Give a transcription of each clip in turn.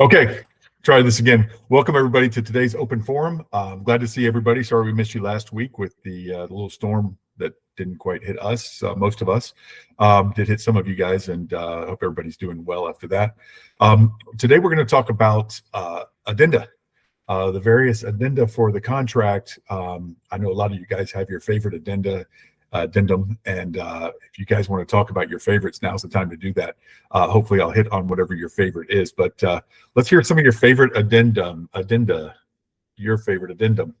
Okay, try this again. Welcome everybody to today's open forum. I'm glad to see everybody. Sorry we missed you last week with the little storm that didn't quite hit us. Most of us did hit some of you guys, and I hope everybody's doing well after that. Today we're going to talk about addenda, the various addenda for the contract. I know a lot of you guys have your favorite addendum, and if you guys want to talk about your favorites, now's the time to do that. Hopefully I'll hit on whatever your favorite is, but let's hear some of your favorite addenda, your favorite addendum.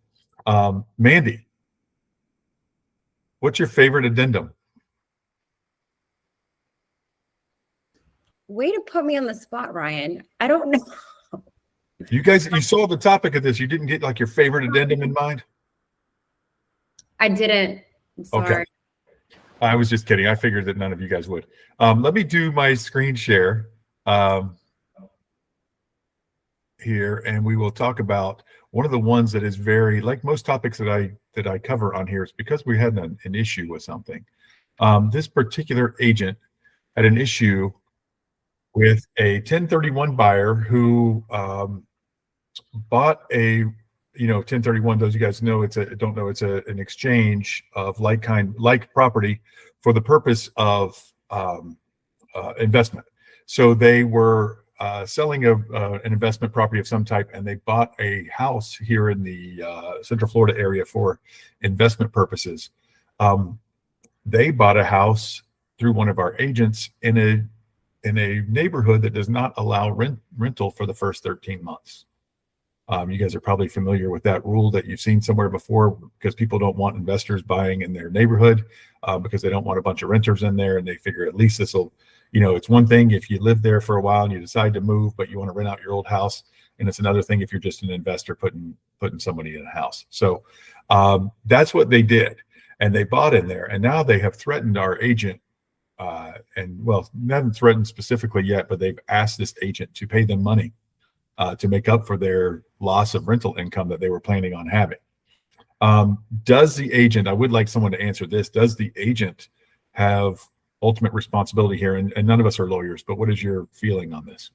Mandy, what's your favorite addendum? Way to put me on the spot, Ryan. I don't know. You guys, you saw the topic of this. You didn't get like your favorite addendum in mind? I didn't. I'm sorry. Okay. I was just kidding. I figured that none of you guys would. Let me do my screen share here, and we will talk about one of the ones that is very, like most topics that I cover on here, is because we had an issue with something. This particular agent had an issue with a 1031 buyer who bought a 1031. Those of you guys know don't know it's an exchange of like property for the purpose of investment. So they were selling an investment property of some type, and they bought a house here in the Central Florida area for investment purposes. They bought a house through one of our agents in a neighborhood that does not allow rental for the first 13 months. You guys are probably familiar with that rule that you've seen somewhere before, because people don't want investors buying in their neighborhood because they don't want a bunch of renters in there, and they figure at least this will, it's one thing if you live there for a while and you decide to move, but you want to rent out your old house, and it's another thing if you're just an investor putting somebody in a house. So that's what they did, and they bought in there, and now they have threatened our agent, and well, they haven't threatened specifically yet, but they've asked this agent to pay them money to make up for their loss of rental income that they were planning on having. Does the agent, I would like someone to answer this, does the agent have ultimate responsibility here? And none of us are lawyers, but what is your feeling on this?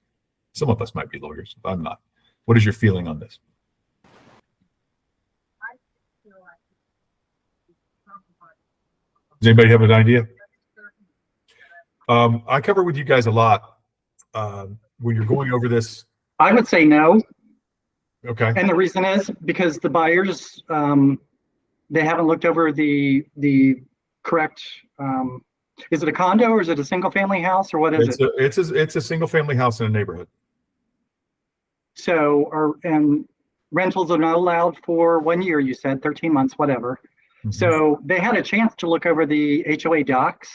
Some of us might be lawyers, I'm not. What is your feeling on this? Does anybody have an idea? I cover with you guys a lot when you're going over this. I would say no. Okay. And the reason is because the buyers, they haven't looked over the correct, is it a condo or is it a single family house or what is it? It's a single family house in a neighborhood. So, and rentals are not allowed for 1 year, you said, 13 months, whatever. Mm-hmm. So they had a chance to look over the HOA docs,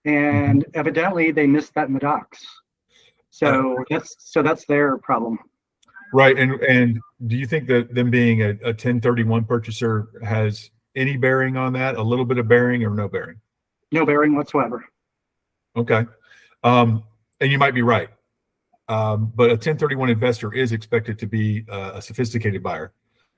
and evidently they missed that in the docs. So that's their problem. Right. And do you think that them being a 1031 purchaser has any bearing on that? A little bit of bearing or no bearing? No bearing whatsoever. Okay. And you might be right. But a 1031 investor is expected to be a sophisticated buyer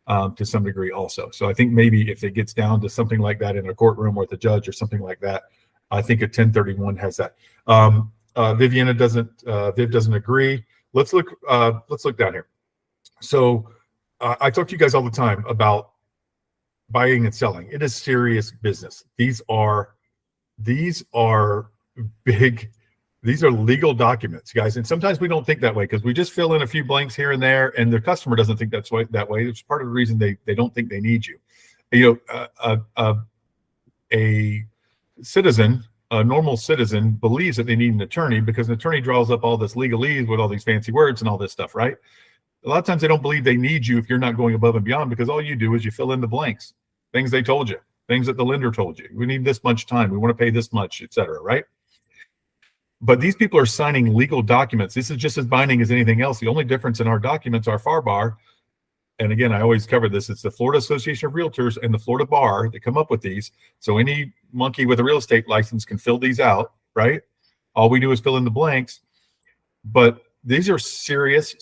to some degree also. So I think maybe if it gets down to something like that in a courtroom with a judge or something like that, I think a 1031 has that. Viviana Viv doesn't agree. Let's look down here. So I talk to you guys all the time about buying and selling. It is serious business. These are big, these are legal documents, guys. And sometimes we don't think that way because we just fill in a few blanks here and there, and the customer doesn't think that way. It's part of the reason they don't think they need you. A citizen, a normal citizen, believes that they need an attorney because an attorney draws up all this legalese with all these fancy words and all this stuff, right? A lot of times they don't believe they need you if you're not going above and beyond, because all you do is you fill in the blanks, things they told you, things that the lender told you. We need this much time. We want to pay this much, etc. Right? But these people are signing legal documents. This is just as binding as anything else. The only difference in our documents are FAR bar. And again, I always cover this. It's the Florida Association of Realtors and the Florida Bar that come up with these. So any monkey with a real estate license can fill these out, right? All we do is fill in the blanks. But these are serious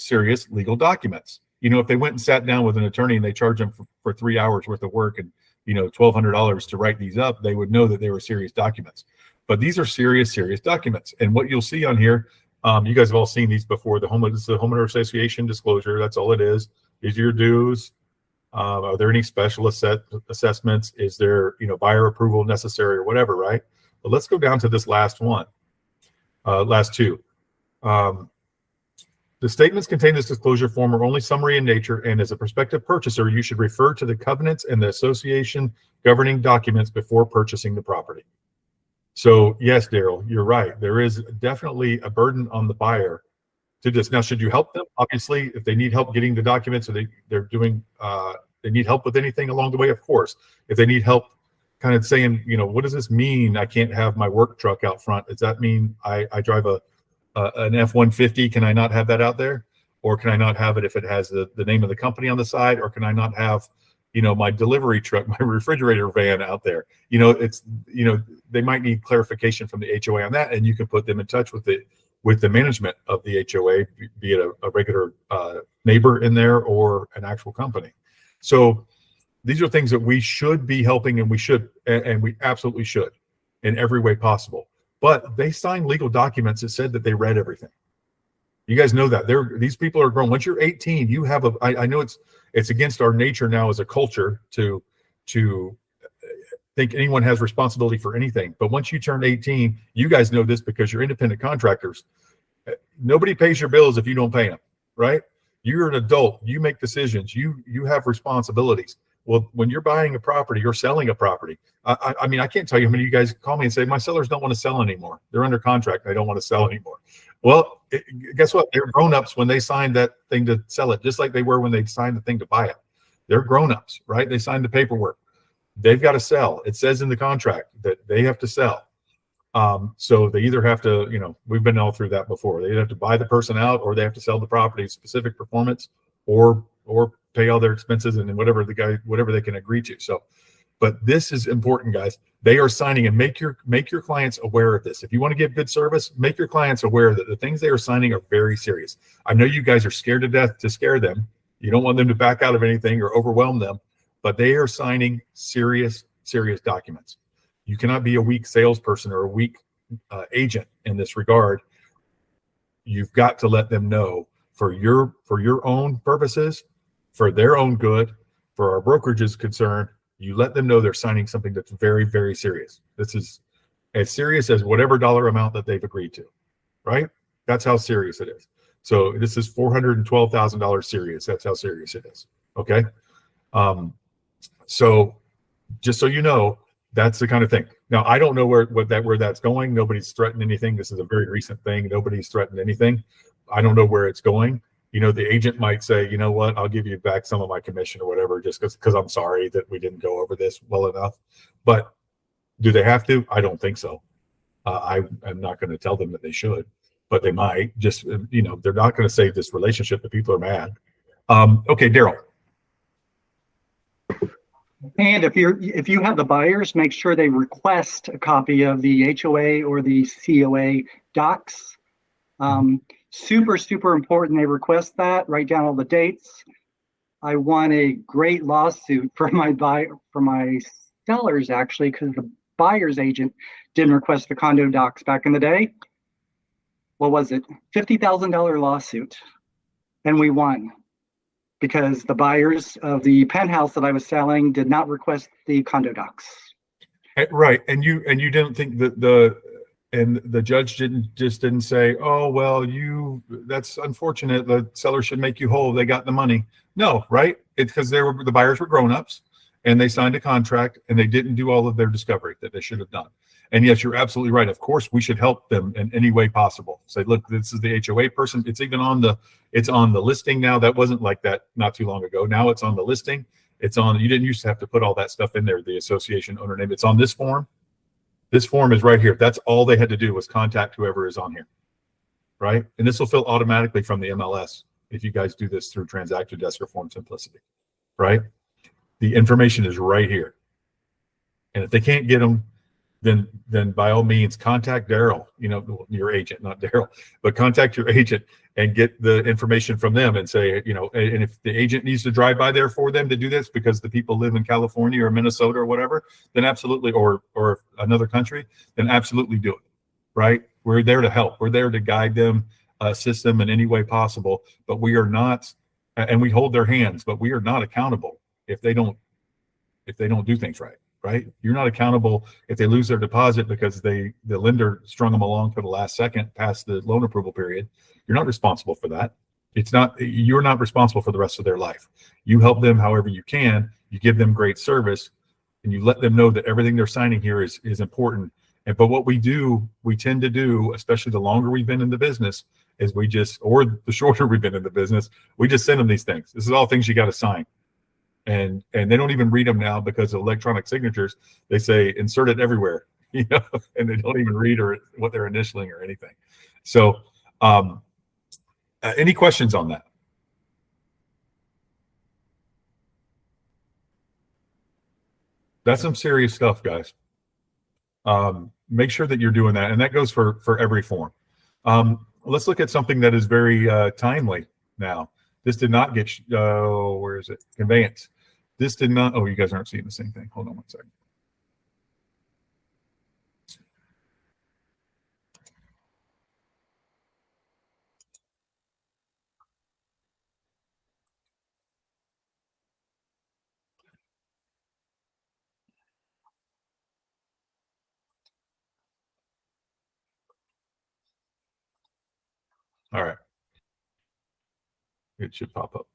legal documents. If they went and sat down with an attorney and they charge them for 3 hours worth of work and, $1,200 to write these up, they would know that they were serious documents. But these are serious documents. And what you'll see on here You guys have all seen these before. This is the homeowner association disclosure. That's all it is. These are your dues. Are there any special assessments? Is there, buyer approval necessary or whatever, right? But let's go down to this last one, last two. The statements contained in this disclosure form are only summary in nature, and as a prospective purchaser, you should refer to the covenants and the association governing documents before purchasing the property. So yes, Daryl, you're right. There is definitely a burden on the buyer to this. Now, should you help them? Obviously, if they need help getting the documents, or they need help with anything along the way, of course. If they need help kind of saying, what does this mean? I can't have my work truck out front. Does that mean I drive an F-150? Can I not have that out there? Or can I not have it if it has the name of the company on the side? Or can I not have, my delivery truck, my refrigerator van out there? They might need clarification from the HOA on that, and you can put them in touch with the management of the HOA, be it a regular neighbor in there or an actual company. So these are things that we should be helping, and we absolutely should in every way possible. But they signed legal documents that said that they read everything. You guys know that these people are grown. Once you're 18, you have I know it's against our nature now as a culture to think anyone has responsibility for anything. But once you turn 18, you guys know this because you're independent contractors. Nobody pays your bills if you don't pay them, right? You're an adult. You make decisions. You have responsibilities. Well, when you're buying a property or selling a property, I mean, I can't tell you how many of you guys call me and say, my sellers don't want to sell anymore. They're under contract. They don't want to sell anymore. Well, guess what? They're grown-ups when they signed that thing to sell it, just like they were when they signed the thing to buy it. They're grown-ups, right? They signed the paperwork. They've got to sell. It says in the contract that they have to sell. So they either have to, we've been all through that before. They either have to buy the person out, or they have to sell the property, specific performance, or pay all their expenses and whatever they can agree to. So, but this is important, guys. They are signing, and make your clients aware of this. If you want to give good service, make your clients aware that the things they are signing are very serious. I know you guys are scared to death to scare them. You don't want them to back out of anything or overwhelm them, but they are signing serious documents. You cannot be a weak salesperson or a weak agent in this regard. You've got to let them know for your own purposes, for their own good, for our brokerage's concern. You let them know they're signing something that's very, very serious. This is as serious as whatever dollar amount that they've agreed to, right? That's how serious it is. So this is $412,000 serious. That's how serious it is. Okay. So just so you know, that's the kind of thing. Now, I don't know where that's going. Nobody's threatened anything. This is a very recent thing. Nobody's threatened anything. I don't know where it's going. The agent might say, you know what, I'll give you back some of my commission or whatever, just because I'm sorry that we didn't go over this well enough. But do they have to? I don't think so. I am not going to tell them that they should, but they might. Just, they're not going to save this relationship. The people are mad. Okay, Daryl. And if you have the buyers, make sure they request a copy of the HOA or the COA docs. Super important. They request that. Write down all the dates. I won a great lawsuit for my sellers, actually, because the buyer's agent didn't request the condo docs back in the day. What was it? $50,000 lawsuit, and we won because the buyers of the penthouse that I was selling did not request the condo docs. Right, and you didn't think that the judge didn't say, oh, well, that's unfortunate. The seller should make you whole. They got the money. No, right? It's because the buyers were grown-ups and they signed a contract and they didn't do all of their discovery that they should have done. And yes, you're absolutely right. Of course, we should help them in any way possible. Say, look, this is the HOA person. It's even on the listing now. That wasn't like that not too long ago. Now it's on the listing. You didn't used to have to put all that stuff in there, the association owner name. It's on this form. This form is right here. That's all they had to do was contact whoever is on here, right? And this will fill automatically from the MLS if you guys do this through Transactor Desk or Form Simplicity, right? The information is right here. And if they can't get them, then by all means contact Daryl, your agent, not Daryl, but contact your agent and get the information from them and say, and if the agent needs to drive by there for them to do this because the people live in California or Minnesota or whatever, then absolutely, or another country, then absolutely do it, right? We're there to help. We're there to guide them, assist them in any way possible. But we are not, and we hold their hands. But we are not accountable if they don't do things right. Right? You're not accountable if they lose their deposit because the lender strung them along for the last second past the loan approval period. You're not responsible for that. You're not responsible for the rest of their life. You help them however you can. You give them great service, and you let them know that everything they're signing here is important. But what we tend to do, especially the longer we've been in the business, is or the shorter we've been in the business, we just send them these things. This is all things you got to sign. And they don't even read them now because of electronic signatures. They say insert it everywhere, and they don't even read or what they're initialing or anything. So, any questions on that? That's some serious stuff, guys. Make sure that you're doing that, and that goes for every form. Let's look at something that is very timely now. This did not get. Where is it? Conveyance. This did not. Oh, you guys aren't seeing the same thing. Hold on one second. All right. It should pop up.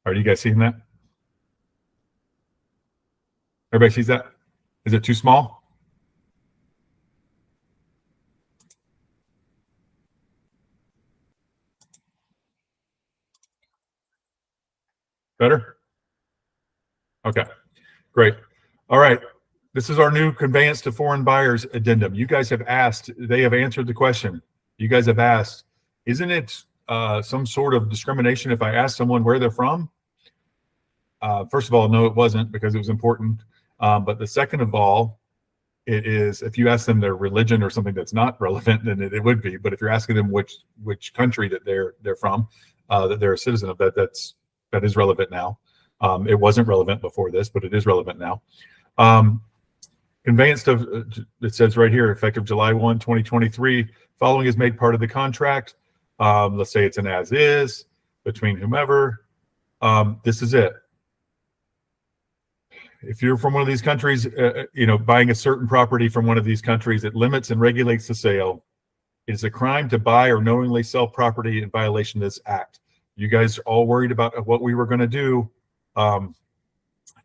Are you guys seeing that? Everybody sees that? Is it too small? Better? Okay, great. All right. This is our new conveyance to foreign buyers addendum. You guys have asked, they have answered the question. You guys have asked, isn't it some sort of discrimination if I ask someone where they're from? First of all, no, it wasn't, because it was important. But the second of all, it is if you ask them their religion or something that's not relevant, then it would be. But if you're asking them which country that they're from, that they're a citizen of, that is relevant now. It wasn't relevant before this, but it is relevant now. Conveyance to, it says right here, effective July 1, 2023, following is made part of the contract. Let's say it's an as is between whomever. This is it. If you're from one of these countries, buying a certain property from one of these countries, it limits and regulates the sale. It is a crime to buy or knowingly sell property in violation of this act. You guys are all worried about what we were going to do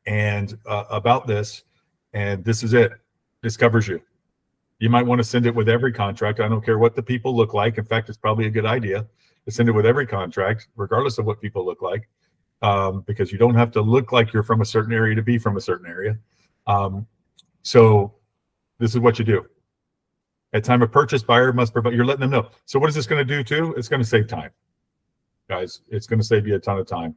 and about this, and this is it. This covers you. You might want to send it with every contract. I don't care what the people look like. In fact, it's probably a good idea to send it with every contract, regardless of what people look like. Because you don't have to look like you're from a certain area to be from a certain area. So this is what you do. At time of purchase, buyer must provide, you're letting them know. So what is this going to do too? It's going to save time, guys. It's going to save you a ton of time.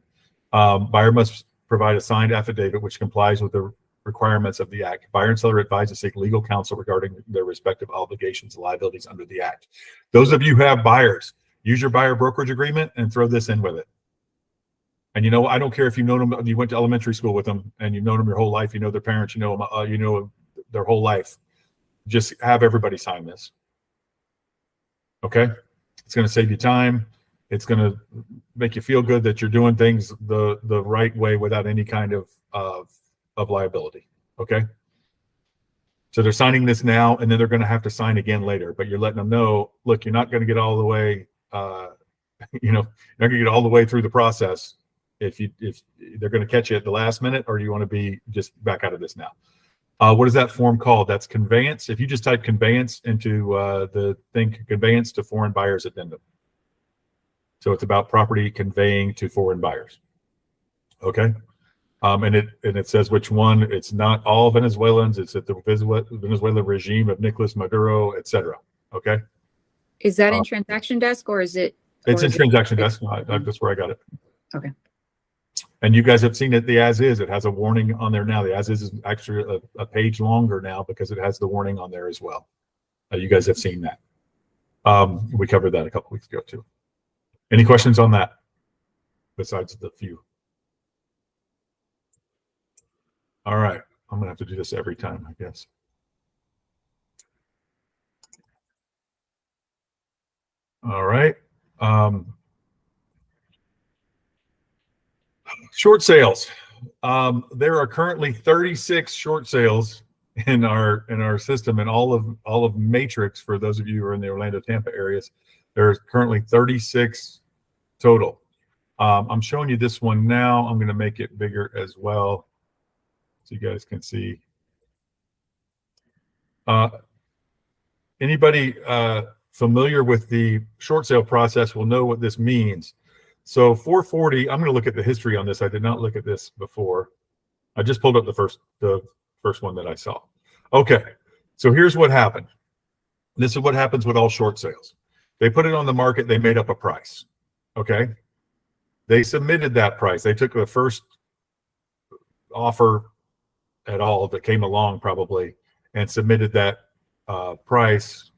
Buyer must provide a signed affidavit which complies with the requirements of the act. Buyer and seller advised to seek legal counsel regarding their respective obligations and liabilities under the act. Those of you who have buyers, use your buyer brokerage agreement and throw this in with it. And I don't care if you've known them, you went to elementary school with them and you've known them your whole life, you know their parents, you know their whole life. Just have everybody sign this. Okay? It's going to save you time. It's going to make you feel good that you're doing things the right way without any kind of liability. Okay? So they're signing this now, and then they're going to have to sign again later. But you're letting them know, look, you're not going to get all the way, you're not going to get all the way through the process. If they're going to catch you at the last minute, or do you want to be just back out of this now? What is that form called? That's conveyance. If you just type conveyance into the thing, conveyance to foreign buyers addendum. So it's about property conveying to foreign buyers. Okay. And it says which one. It's not all Venezuelans. It's at the Venezuela regime of Nicolas Maduro, etc. Okay. Is that in transaction desk or is it? It's in transaction desk. That's where I got it. Okay. And you guys have seen it, the as is. It has a warning on there now. The as is actually a page longer now because it has the warning on there as well. You guys have seen that. We covered that a couple weeks ago too. Any questions on that besides the few? All right. I'm going to have to do this every time, I guess. All right. Short sales. There are currently 36 short sales in our system, and all of Matrix. For those of you who are in the Orlando, Tampa areas, there's currently 36 total. I'm showing you this one now. I'm going to make it bigger as well, so you guys can see. Anybody familiar with the short sale process will know what this means. So 440, I'm going to look at the history on this. I did not look at this before. I just pulled up the first one that I saw. Okay, so here's what happened. This is what happens with all short sales. They put it on the market. They made up a price. Okay, they submitted that price. They took the first offer at all that came along probably and submitted that price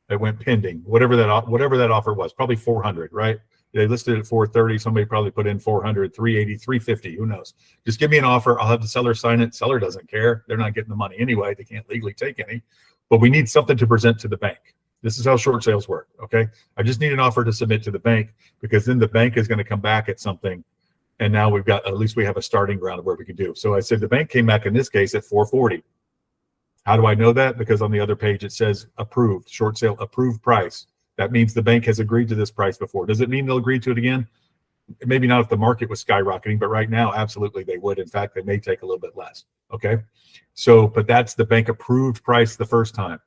that went pending, whatever that offer was, probably 400, right? They listed it at 430. Somebody probably put in 400, 380, 350. Who knows? Just give me an offer. I'll have the seller sign it. Seller doesn't care. They're not getting the money anyway. They can't legally take any. But we need something to present to the bank. This is how short sales work. Okay. I just need an offer to submit to the bank, because then the bank is going to come back at something. And now we've got, at least we have a starting ground of where we can do. So I said the bank came back in this case at 440. How do I know that? Because on the other page it says approved, short sale approved price. That means the bank has agreed to this price before. Does it mean they'll agree to it again? Maybe not if the market was skyrocketing, but right now, absolutely they would. In fact, they may take a little bit less. Okay. So, but that's the bank approved price the first time.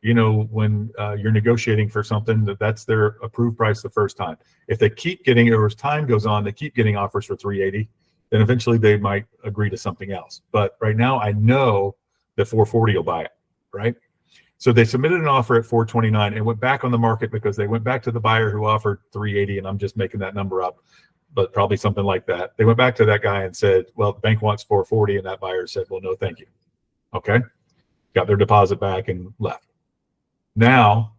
You know, when you're negotiating for something, that's their approved price the first time. If they keep getting, or as time goes on, they keep getting offers for 380, then eventually they might agree to something else. But right now I know that 440 will buy it, right? So they submitted an offer at 429 and went back on the market because they went back to the buyer who offered 380, and I'm just making that number up, but probably something like that. They went back to that guy and said, well, the bank wants 440, and that buyer said, well, no, thank you. Okay, got their deposit back and left. Now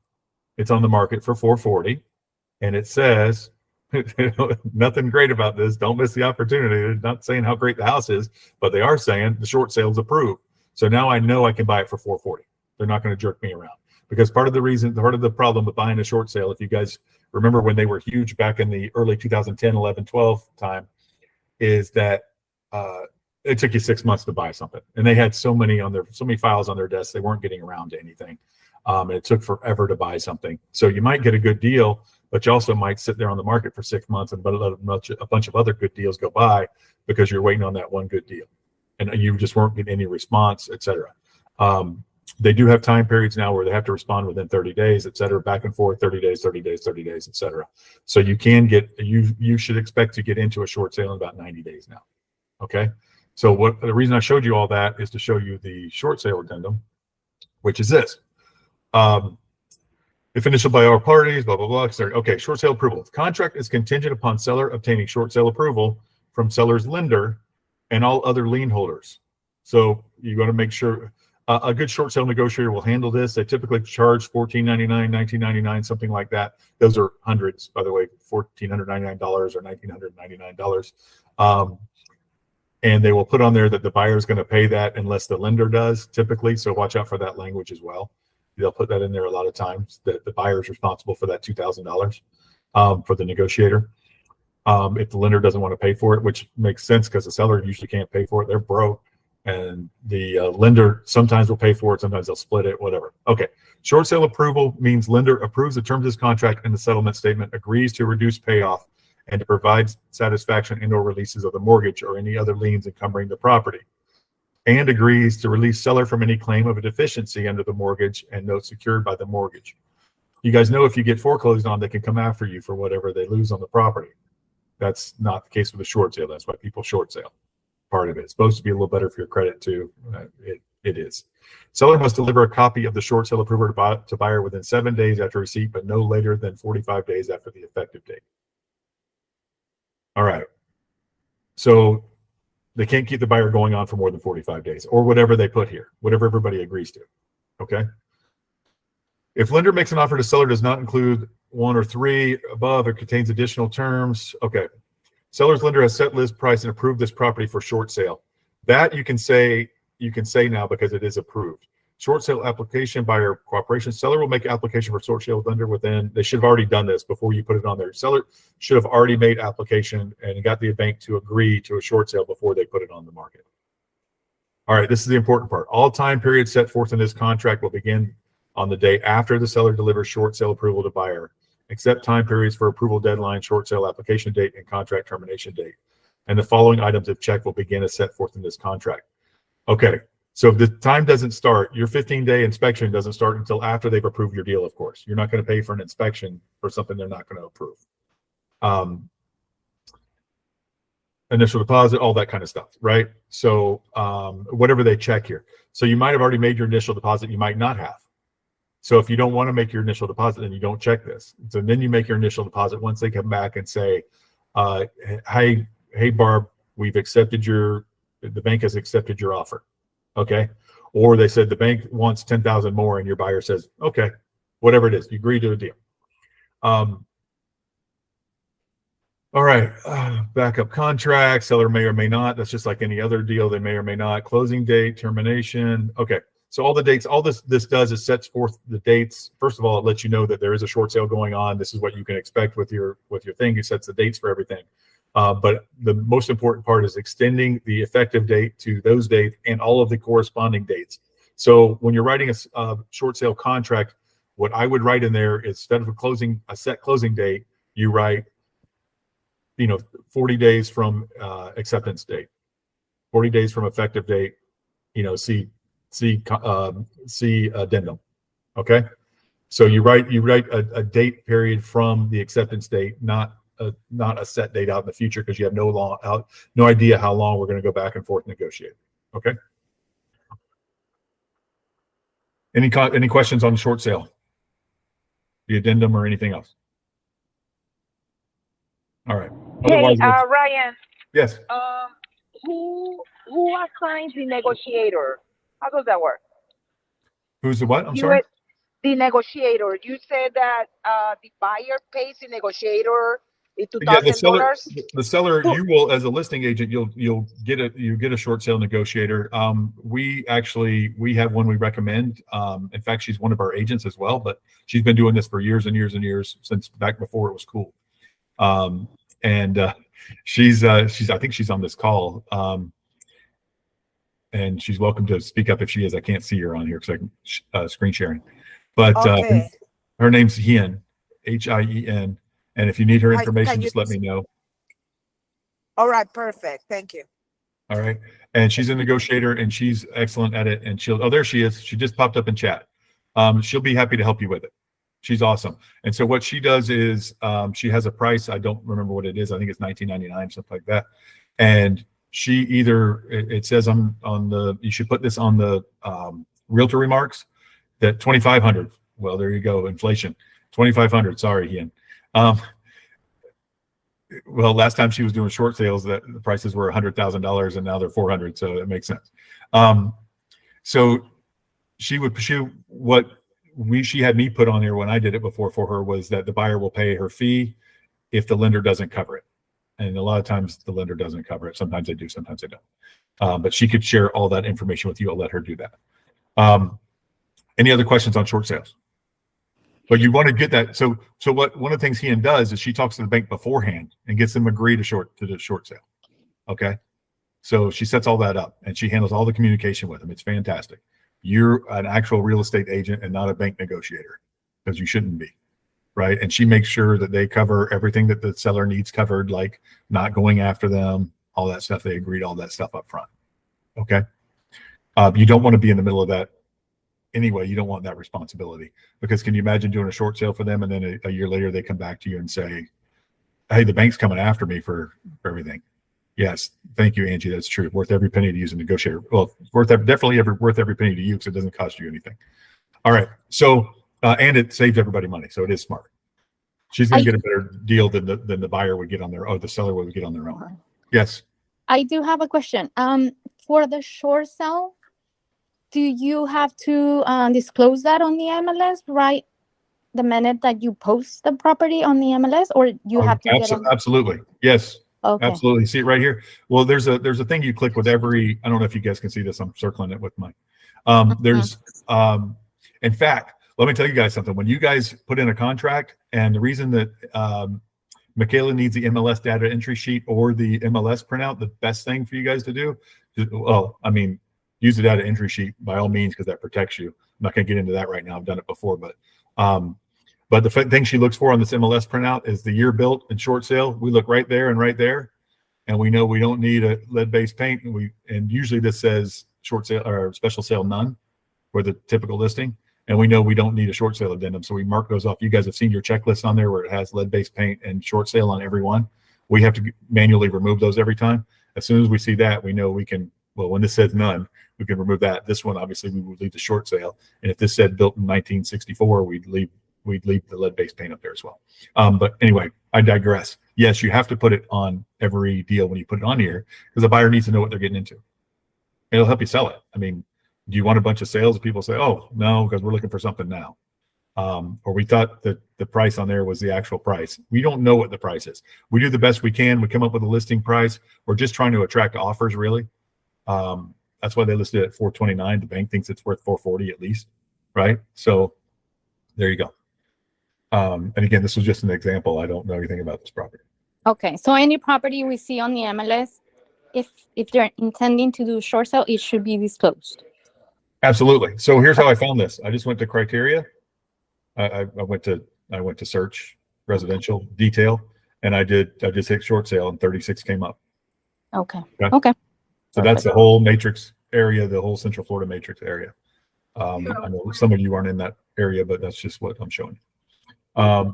it's on the market for 440, and it says, nothing great about this. Don't miss the opportunity. They're not saying how great the house is, but they are saying the short sale's approved. So now I know I can buy it for 440. They're not going to jerk me around, because part of the problem with buying a short sale, if you guys remember when they were huge back in the early 2010, 11, 12 time, is that it took you 6 months to buy something, and they had so many files on their desk, they weren't getting around to anything. And it took forever to buy something. So you might get a good deal, but you also might sit there on the market for 6 months and a bunch of other good deals go by because you're waiting on that one good deal, and you just weren't getting any response, etc. They do have time periods now where they have to respond within 30 days, et cetera, back and forth, 30 days, 30 days, 30 days, et cetera. So you can get, you should expect to get into a short sale in about 90 days now. Okay. So the reason I showed you all that is to show you the short sale addendum, which is this. If initial by all parties, blah, blah, blah. Okay. Short sale approval. The contract is contingent upon seller obtaining short sale approval from seller's lender and all other lien holders. So you got to make sure a good short sale negotiator will handle this. They typically charge $14.99, $19.99, something like that. Those are hundreds, by the way, $1,499 or $1,999. And they will put on there that the buyer is going to pay that unless the lender does, typically. So watch out for that language as well. They'll put that in there a lot of times, that the buyer is responsible for that $2,000 for the negotiator. If the lender doesn't want to pay for it, which makes sense because the seller usually can't pay for it. They're broke. And the lender sometimes will pay for it, sometimes they'll split it, whatever. Okay, short sale approval means lender approves the terms of this contract and the settlement statement, agrees to reduce payoff, and to provide satisfaction and/or releases of the mortgage or any other liens encumbering the property, and agrees to release seller from any claim of a deficiency under the mortgage and notes secured by the mortgage. You guys know if you get foreclosed on, they can come after you for whatever they lose on the property. That's not the case with a short sale. That's why people short sale. Part of it. It's supposed to be a little better for your credit too. It is. Seller must deliver a copy of the short sale approval to buyer within 7 days after receipt, but no later than 45 days after the effective date. All right. So they can't keep the buyer going on for more than 45 days, or whatever they put here, whatever everybody agrees to. Okay. If lender makes an offer to seller does not include one or three above or contains additional terms. Okay. Seller's lender has set list price and approved this property for short sale. That you can say now because it is approved. Short sale application, buyer cooperation. Seller will make application for short sale lender within. They should have already done this before you put it on there. Seller should have already made application and got the bank to agree to a short sale before they put it on the market. All right, this is the important part. All time periods set forth in this contract will begin on the day after the seller delivers short sale approval to buyer, except time periods for approval deadline, short sale application date, and contract termination date. And the following items, if checked, will begin as set forth in this contract. Okay, so if the time doesn't start, your 15-day inspection doesn't start until after they've approved your deal, of course. You're not going to pay for an inspection for something they're not going to approve. Initial deposit, all that kind of stuff, right? So whatever they check here. So you might have already made your initial deposit, you might not have. So if you don't want to make your initial deposit, then you don't check this. So then you make your initial deposit once they come back and say, hey, Barb, the bank has accepted your offer. Okay. Or they said the bank wants 10,000 more and your buyer says, okay, whatever it is, you agree to a deal. All right, backup contract, seller may or may not. That's just like any other deal. They may or may not. Closing date, termination. Okay, so all the dates, all this does is sets forth the dates. First of all, it lets you know that there is a short sale going on. This is what you can expect with your thing. It sets the dates for everything. But the most important part is extending the effective date to those dates and all of the corresponding dates. So when you're writing a short sale contract, what I would write in there is instead of a set closing date, you write 40 days from acceptance date, 40 days from effective date, see addendum. Okay. So you write a date period from the acceptance date, not a set date out in the future, because you have no idea how long we're going to go back and forth negotiate. Okay. Any questions on short sale, the addendum, or anything else? All right. Hey, Ryan. Yes. Who assigns the negotiator? How does that work? Who's the what? I'm sorry. The negotiator. You said that the buyer pays the negotiator the Yeah, $2,000. the seller, you will, as a listing agent, you'll get a short sale negotiator. We have one we recommend. In fact, she's one of our agents as well, but she's been doing this for years and years and years, since back before it was cool. She's I think she's on this call. And she's welcome to speak up if she is. I can't see her on here because I'm screen sharing. But okay. Her name's Hien, Hien. And if you need her information, just let me know. All right, perfect. Thank you. All right. And she's a negotiator and she's excellent at it. And there she is. She just popped up in chat. She'll be happy to help you with it. She's awesome. And so what she does is she has a price. I don't remember what it is. I think it's $19.99, something like that. And she it says you should put this on the realtor remarks that 2,500. Well, there you go. Inflation, 2,500. Sorry, Hien. Well, last time she was doing short sales, the prices were $100,000 and now they're 400. So it makes sense. So she had me put on there when I did it before for her was that the buyer will pay her fee if the lender doesn't cover it. And a lot of times the lender doesn't cover it. Sometimes they do, sometimes they don't. But she could share all that information with you. I'll let her do that. Any other questions on short sales? But you want to get that. So what one of the things Hien does is she talks to the bank beforehand and gets them agree to the short sale. Okay. So she sets all that up and she handles all the communication with them. It's fantastic. You're an actual real estate agent and not a bank negotiator, because you shouldn't be. Right. And she makes sure that they cover everything that the seller needs covered, like not going after them, all that stuff. They agreed all that stuff up front. Okay. You don't want to be in the middle of that anyway. You don't want that responsibility, because can you imagine doing a short sale for them and then a year later they come back to you and say, hey, the bank's coming after me for everything. Yes. Thank you, Angie. That's true. Worth every penny to use a negotiator. Well, worth every penny to you, because it doesn't cost you anything. All right. So, and it saves everybody money. So it is smart. She's going to get a better deal than the buyer would get on their, or the seller would get on their own. Yes. I do have a question. For the short sale, do you have to disclose that on the MLS, right? The minute that you post the property on the MLS, or you have to get absolutely. Yes. Okay. Absolutely. See it right here. Well, there's a thing you click with every, I don't know if you guys can see this. I'm circling it with my, there's, in fact, let me tell you guys something. When you guys put in a contract, and the reason that, Michaela needs the MLS data entry sheet or the MLS printout, the best thing for you guys to do, well, I mean, use the data entry sheet by all means, because that protects you. I'm not going to get into that right now. I've done it before, but the thing she looks for on this MLS printout is the year built and short sale. We look right there, and we know we don't need a lead-based paint. And usually this says short sale or special sale none for the typical listing. And we know we don't need a short sale addendum. So we mark those off. You guys have seen your checklist on there where it has lead-based paint and short sale on every one. We have to manually remove those every time. As soon as we see that, we know we can, well, when this says none, we can remove that. This one, obviously, we would leave the short sale. And if this said built in 1964, we'd leave the lead-based paint up there as well. But anyway, I digress. Yes, you have to put it on every deal when you put it on here, because the buyer needs to know what they're getting into. It'll help you sell it. I mean, do you want a bunch of sales? People say, oh, no, because we're looking for something now. Or we thought that the price on there was the actual price. We don't know what the price is. We do the best we can. We come up with a listing price. We're just trying to attract offers, really. That's why they listed it at $429. The bank thinks it's worth $440 at least, right? So there you go. And again, this was just an example. I don't know anything about this property. Okay. So any property we see on the MLS, if they're intending to do short sale, it should be disclosed. Absolutely. So here's how I found this. I just went to criteria. I went to search residential detail, and I just hit short sale, and 36 came up. Okay. Okay. Okay. So that's the whole matrix area, the whole Central Florida matrix area. I know some of you aren't in that area, but that's just what I'm showing. When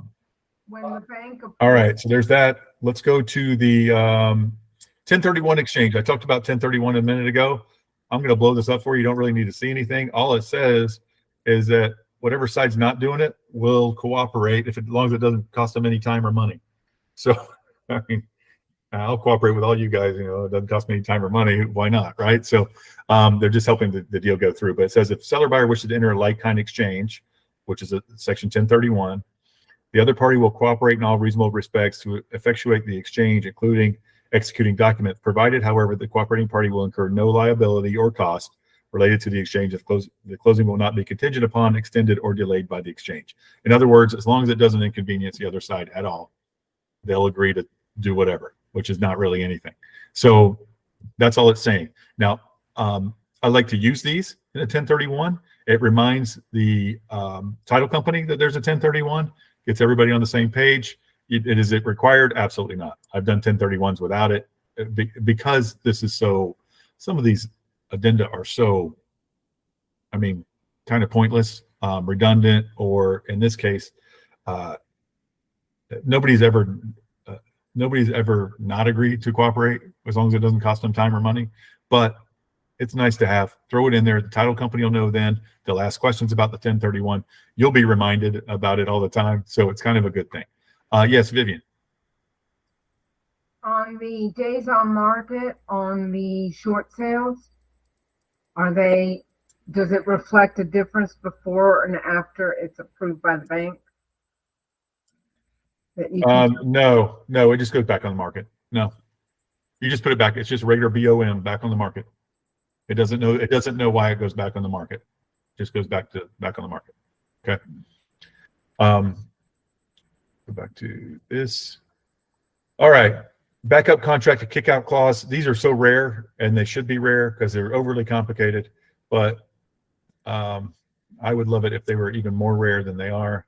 the bank All right. So there's that. Let's go to the 1031 exchange. I talked about 1031 a minute ago. I'm going to blow this up for you. You don't really need to see anything. All it says is that whatever side's not doing it will cooperate as long as it doesn't cost them any time or money. So, I mean, I'll cooperate with all you guys. You know, it doesn't cost me any time or money. Why not? Right. So they're just helping the deal go through. But it says if seller buyer wishes to enter a like-kind exchange, which is a section 1031, the other party will cooperate in all reasonable respects to effectuate the exchange, including executing documents, provided, however, the cooperating party will incur no liability or cost related to the exchange if the closing will not be contingent upon, extended, or delayed by the exchange. In other words, as long as it doesn't inconvenience the other side at all, they'll agree to do whatever, which is not really anything. So that's all it's saying. Now, I like to use these in a 1031. It reminds the title company that there's a 1031, gets everybody on the same page. Is it required? Absolutely not. I've done 1031s without it because this is so, some of these addenda are so, I mean, kind of pointless, redundant, or in this case, nobody's ever not agreed to cooperate as long as it doesn't cost them time or money. But it's nice to have. Throw it in there. The title company will know then. They'll ask questions about the 1031. You'll be reminded about it all the time. So it's kind of a good thing. Yes, Vivian. on the days on market on the short sales, does it reflect a difference before and after it's approved by the bank? That you can No, it just goes back on the market. No, you just put it back. It's just regular BOM back on the market. It doesn't know why it goes back on the market. It just goes back on the market. Okay. Go back to this. All right. Backup contract, a kick-out clause. These are so rare, and they should be rare because they're overly complicated. But I would love it if they were even more rare than they are,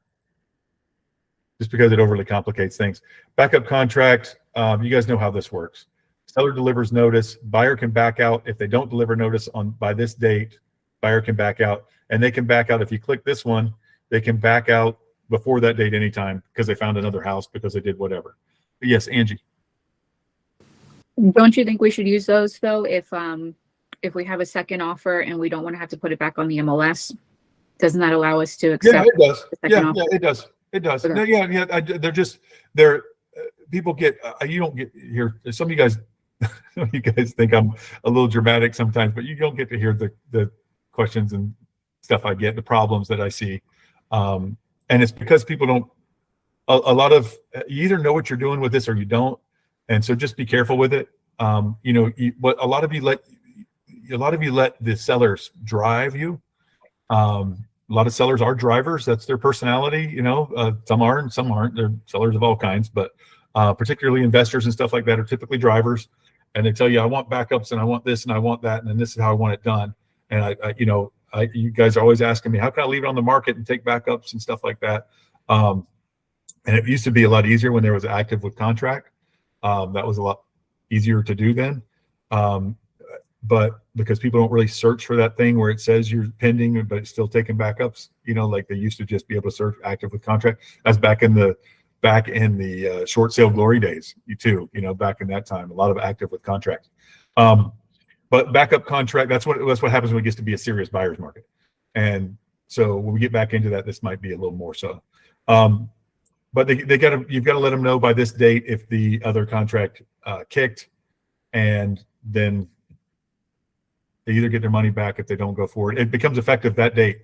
just because it overly complicates things. Backup contract, you guys know how this works. Seller delivers notice, buyer can back out. If they don't deliver notice by this date, buyer can back out, and they can back out. If you click this one, they can back out before that date anytime because they found another house, because they did whatever. But yes, Angie. Don't you think we should use those though if we have a second offer and we don't want to have to put it back on the MLS? Doesn't that allow us to accept? Yeah, it does. the second offer? Yeah, it does. It does. Okay. No, yeah. They're people get. You don't get here. Some of you guys think I'm a little dramatic sometimes, but you don't get to hear the questions and stuff I get, the problems that I see, and it's because people don't. A lot of you either know what you're doing with this or you don't. And so just be careful with it. You know, what a lot of you let the sellers drive you. A lot of sellers are drivers. That's their personality. You know, some are and some aren't. They're sellers of all kinds, but particularly investors and stuff like that are typically drivers. And they tell you, I want backups and I want this and I want that. And then this is how I want it done. And you guys are always asking me, how can I leave it on the market and take backups and stuff like that? And it used to be a lot easier when there was active with contract. That was a lot easier to do then. But because people don't really search for that thing where it says you're pending, but it's still taking backups, you know, like they used to just be able to search active with contract. That's back in the short sale glory days, you know, back in that time, a lot of active with contract. But backup contract, that's what happens when it gets to be a serious buyer's market. And so when we get back into that, this might be a little more so. But you've got to let them know by this date if the other contract kicked, and then they either get their money back if they don't go forward. It becomes effective that date.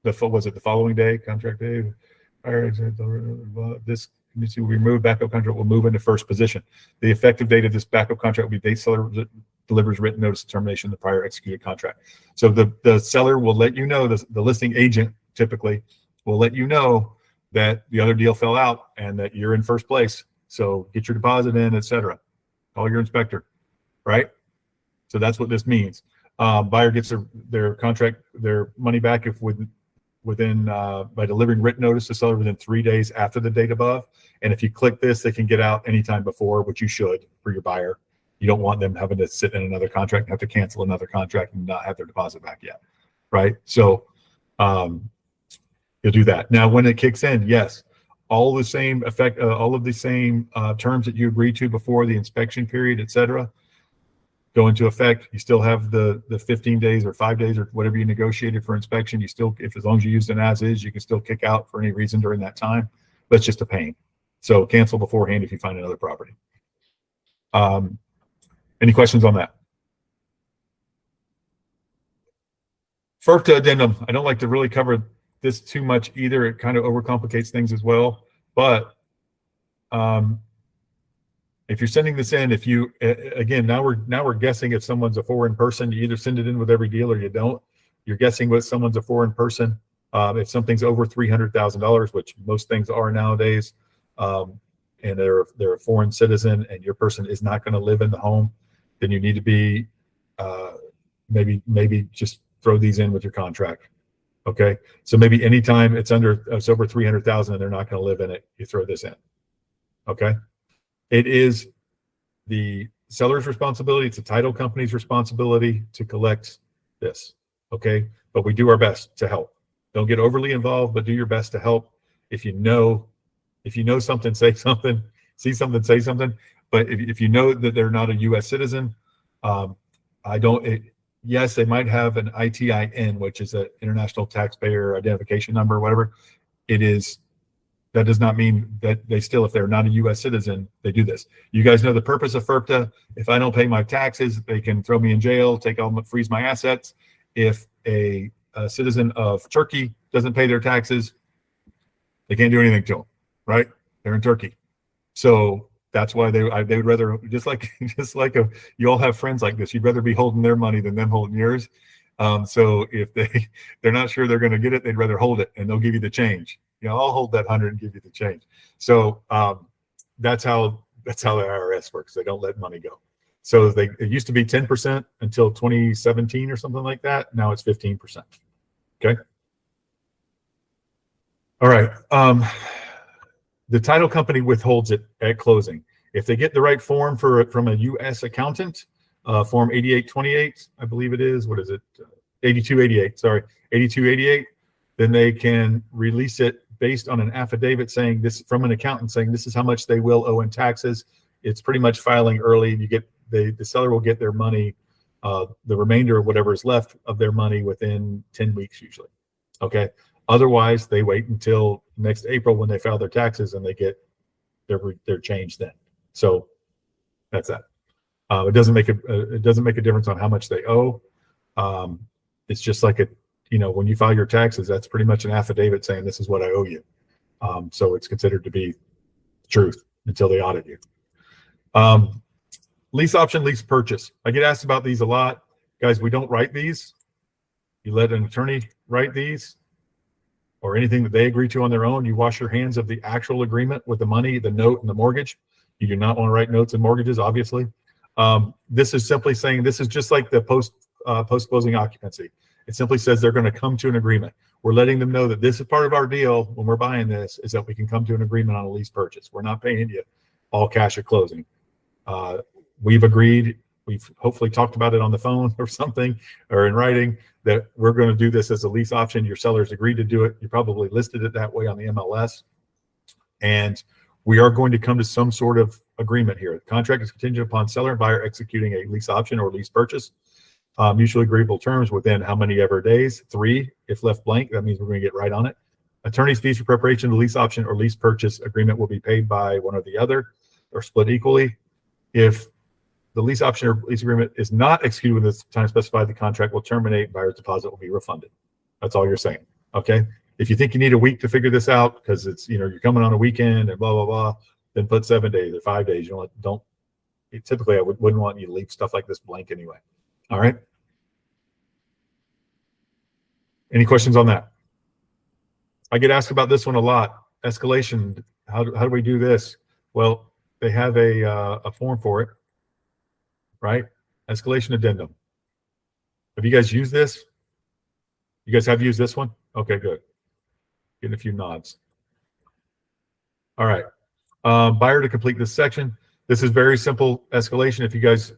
Was it the following day, contract day? This will be removed, backup contract will move into first position. The effective date of this backup contract will be date seller delivers written notice of termination of the prior executed contract. So the seller will let you know, the listing agent typically will let you know that the other deal fell out and that you're in first place. So get your deposit in, etc. Call your inspector, right? So that's what this means. Buyer gets their money back if within by delivering written notice to seller within 3 days after the date above. And if you click this, they can get out anytime before, which you should for your buyer. You don't want them having to sit in another contract and have to cancel another contract and not have their deposit back yet, right? So you'll do that. Now, when it kicks in, yes, all of the same terms that you agreed to before the inspection period, etc., go into effect. You still have the 15 days or 5 days or whatever you negotiated for inspection. You still, as long as you used an as is, you can still kick out for any reason during that time. But it's just a pain. So cancel beforehand if you find another property. Any questions on that? FERPTA addendum. I don't like to really cover this too much either. It kind of overcomplicates things as well. But if you're sending this in, if you again, now we're guessing if someone's a foreign person. You either send it in with every deal or you don't. You're guessing what someone's a foreign person. If something's over $300,000, which most things are nowadays, and they're a foreign citizen, and your person is not going to live in the home, then you need to be maybe just throw these in with your contract. Okay, so maybe anytime it's over 300,000 and they're not going to live in it, you throw this in. Okay, it is the seller's responsibility. It's the title company's responsibility to collect this. Okay, but we do our best to help. Don't get overly involved, but do your best to help. If you know something, say something. See something, say something. But if you know that they're not a U.S. citizen, yes, they might have an ITIN, which is an International Taxpayer Identification Number, or whatever. That does not mean that if they're not a U.S. citizen, they do this. You guys know the purpose of FERPTA. If I don't pay my taxes, they can throw me in jail, freeze my assets. If a citizen of Turkey doesn't pay their taxes, they can't do anything to them, right? They're in Turkey. So that's why they would rather, just like you all have friends like this, you'd rather be holding their money than them holding yours. So if they're not sure they're going to get it, they'd rather hold it, and they'll give you the change. I'll hold that 100 and give you the change. So that's how the IRS works. They don't let money go. So it used to be 10% until 2017 or something like that. Now it's 15%. Okay. All right. The title company withholds it at closing. If they get the right form from a U.S. accountant, form 8828, I believe it is. What is it? 8288. Sorry, 8288. Then they can release it based on an affidavit saying this from an accountant saying this is how much they will owe in taxes. It's pretty much filing early. The seller will get their money, the remainder of whatever is left of their money within 10 weeks usually. Okay. Otherwise, they wait until next April when they file their taxes and they get their change then. So that's that. It doesn't make a difference on how much they owe. It's just like when you file your taxes, that's pretty much an affidavit saying this is what I owe you. So it's considered to be truth until they audit you. Lease option, lease purchase. I get asked about these a lot. Guys, we don't write these. You let an attorney write these or anything that they agree to on their own. You wash your hands of the actual agreement with the money, the note, and the mortgage. You do not want to write notes and mortgages, obviously. This is simply saying this is just like the post-closing occupancy. It simply says they're going to come to an agreement. We're letting them know that this is part of our deal when we're buying this, is that we can come to an agreement on a lease purchase. We're not paying you all cash at closing. We've agreed, we've hopefully talked about it on the phone or something, or in writing, that we're going to do this as a lease option. Your sellers agreed to do it. You probably listed it that way on the MLS. And we are going to come to some sort of agreement here. The contract is contingent upon seller and buyer executing a lease option or lease purchase. Mutually agreeable terms within how many ever days? 3. If left blank, that means we're going to get right on it. Attorney's fees for preparation of the lease option or lease purchase agreement will be paid by one or the other or split equally. If the lease option or lease agreement is not executed within the time specified, the contract will terminate. Buyer's deposit will be refunded. That's all you're saying. Okay. If you think you need a week to figure this out because it's, you're coming on a weekend and blah, blah, blah, then put 7 days or 5 days. Typically I wouldn't want you to leave stuff like this blank anyway. All right. Any questions on that? I get asked about this one a lot. Escalation. How do we do this? Well, they have a form for it, right? Escalation addendum. Have you guys used this? You guys have used this one? Okay, good. Getting a few nods. All right. Buyer to complete this section. This is very simple escalation. If you guys,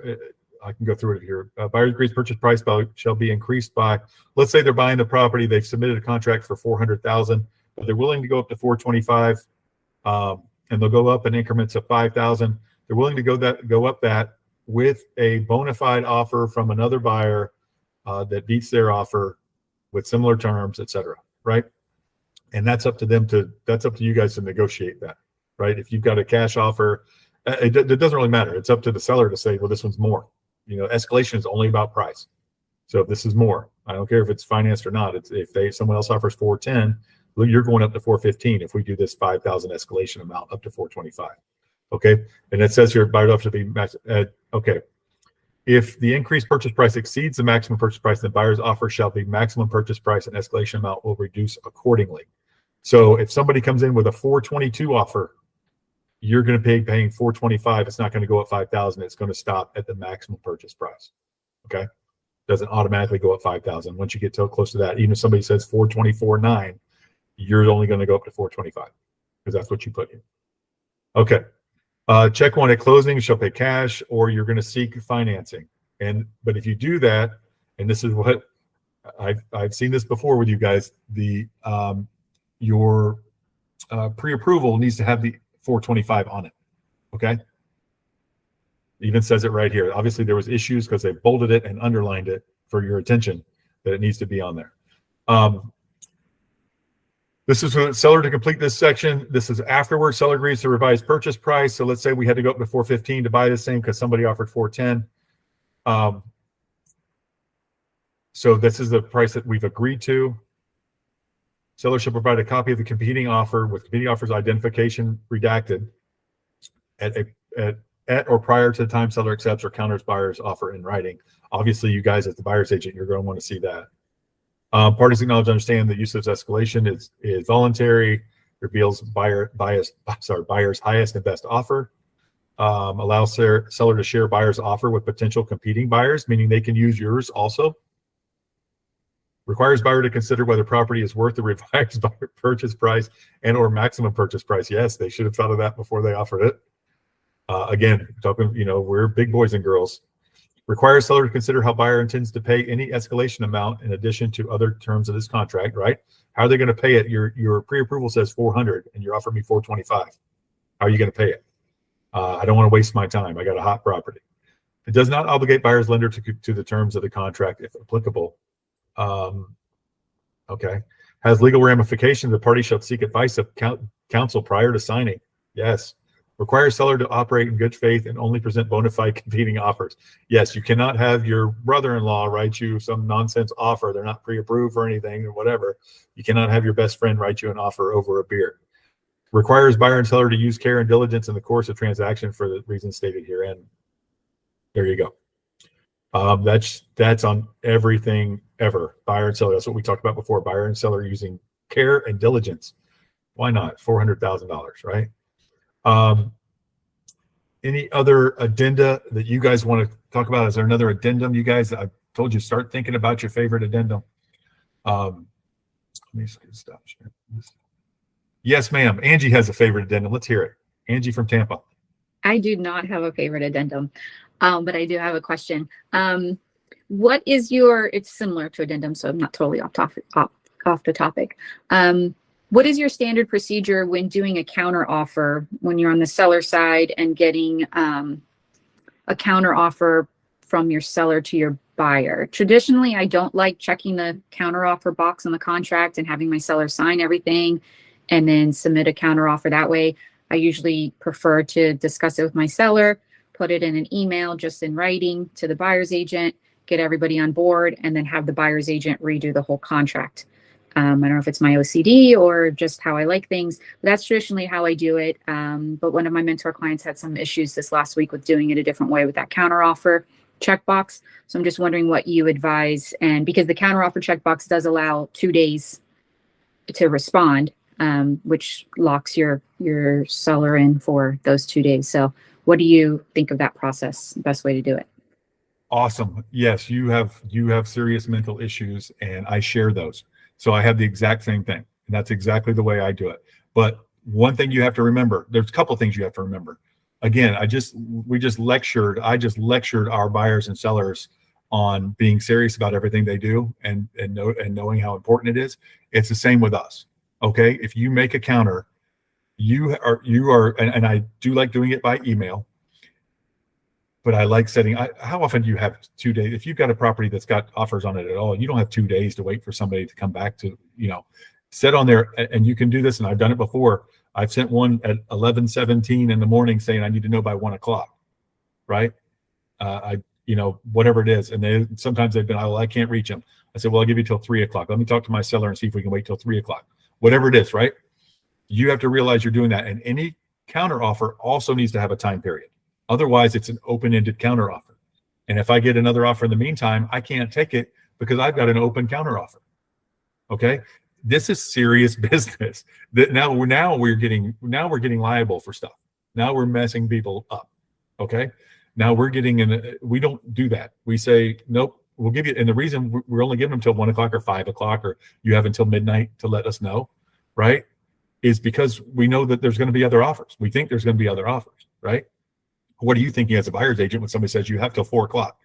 I can go through it here. Buyer agrees purchase price shall be increased by, let's say they're buying the property. They've submitted a contract for $400,000, but they're willing to go up to $425,000, and they'll go up in increments of $5,000. They're willing to go up that with a bona fide offer from another buyer that beats their offer with similar terms, et cetera, right? And that's up to them that's up to you guys to negotiate that, right? If you've got a cash offer, it doesn't really matter. It's up to the seller to say, well, this one's more. Escalation is only about price. So if this is more, I don't care if it's financed or not. If someone else offers 410, well, you're going up to 415. If we do this 5,000 escalation amount up to 425, okay. And it says here, buyer offer to be max. Okay. If the increased purchase price exceeds the maximum purchase price, the buyer's offer shall be maximum purchase price, and escalation amount will reduce accordingly. So if somebody comes in with a 422 offer, you're going to be paying 425. It's not going to go up 5,000. It's going to stop at the maximum purchase price. Okay. Doesn't automatically go up 5,000. Once you get close to that, even if somebody says 424.9, you're only going to go up to 425 because that's what you put in. Okay. Check one at closing, shall pay cash, or you're going to seek financing. But if you do that, and this is what I've seen this before with you guys, your pre-approval needs to have the 425 on it. Okay. It even says it right here. Obviously there was issues because they bolded it and underlined it for your attention that it needs to be on there. This is for the seller to complete this section. This is afterwards. Seller agrees to revise purchase price. So let's say we had to go up to 415 to buy the same because somebody offered 410. So this is the price that we've agreed to. Seller shall provide a copy of the competing offer with competing offers identification redacted at or prior to the time seller accepts or counters buyer's offer in writing. Obviously, you guys as the buyer's agent, you're going to want to see that. Parties acknowledge and understand that use of escalation is voluntary, reveals buyer's highest and best offer, allows seller to share buyer's offer with potential competing buyers, meaning they can use yours also. Requires buyer to consider whether property is worth the revised buyer purchase price and or maximum purchase price. Yes, they should have thought of that before they offered it. Again, talking, we're big boys and girls. Requires seller to consider how buyer intends to pay any escalation amount in addition to other terms of this contract, right? How are they going to pay it? Your pre-approval says 400 and you're offering me 425. How are you going to pay it? I don't want to waste my time. I got a hot property. It does not obligate buyer's lender to the terms of the contract if applicable. Okay. Has legal ramifications. The party shall seek advice of counsel prior to signing. Yes. Requires seller to operate in good faith and only present bona fide competing offers. Yes, you cannot have your brother-in-law write you some nonsense offer. They're not pre-approved or anything or whatever. You cannot have your best friend write you an offer over a beer. Requires buyer and seller to use care and diligence in the course of transaction for the reasons stated herein. There you go. That's on everything ever. Buyer and seller. That's what we talked about before. Buyer and seller using care and diligence. Why not? $400,000, right? Any other addenda that you guys want to talk about? Is there another addendum? You guys, I told you, start thinking about your favorite addendum. Let me stop sharing this. Yes, ma'am. Angie has a favorite addendum. Let's hear it. Angie from Tampa. I do not have a favorite addendum, but I do have a question. What is your, it's similar to addendum, so I'm not totally off the topic. What is your standard procedure when doing a counter offer when you're on the seller side and getting a counter offer from your seller to your buyer? Traditionally, I don't like checking the counter offer box on the contract and having my seller sign everything and then submit a counter offer that way. I usually prefer to discuss it with my seller, put it in an email just in writing to the buyer's agent, get everybody on board, and then have the buyer's agent redo the whole contract. I don't know if it's my OCD or just how I like things, but that's traditionally how I do it. But one of my mentor clients had some issues this last week with doing it a different way with that counteroffer checkbox. So I'm just wondering what you advise. And because the counteroffer checkbox does allow 2 days to respond, which locks your seller in for those 2 days. So what do you think of that process? Best way to do it? Awesome. Yes, you have serious mental issues, and I share those. So I have the exact same thing, and that's exactly the way I do it. But one thing you have to remember, there's a couple of things you have to remember. Again, I just lectured our buyers and sellers on being serious about everything they do and knowing how important it is. It's the same with us. Okay. If you make a counter, you are, and I do like doing it by email, but I like setting, how often do you have 2 days? If you've got a property that's got offers on it at all, you don't have 2 days to wait for somebody to come back to, set on there, and you can do this. And I've done it before. I've sent one at 11:17 in the morning saying I need to know by 1 o'clock. Right. Whatever it is. And sometimes they've been, I can't reach them. I said, well, I'll give you till 3 o'clock. Let me talk to my seller and see if we can wait till 3 o'clock, whatever it is. Right. You have to realize you're doing that. And any counter offer also needs to have a time period. Otherwise, it's an open-ended counter offer. And if I get another offer in the meantime, I can't take it because I've got an open counter offer. Okay. This is serious business. That now we're getting liable for stuff. Now we're messing people up. Okay. Now we're getting we don't do that. We say, nope, we'll give you. And the reason we're only giving them till 1 o'clock or 5 o'clock, or you have until midnight to let us know, right, is because we know that there's going to be other offers. We think there's going to be other offers, right? What are you thinking as a buyer's agent when somebody says you have till 4 o'clock?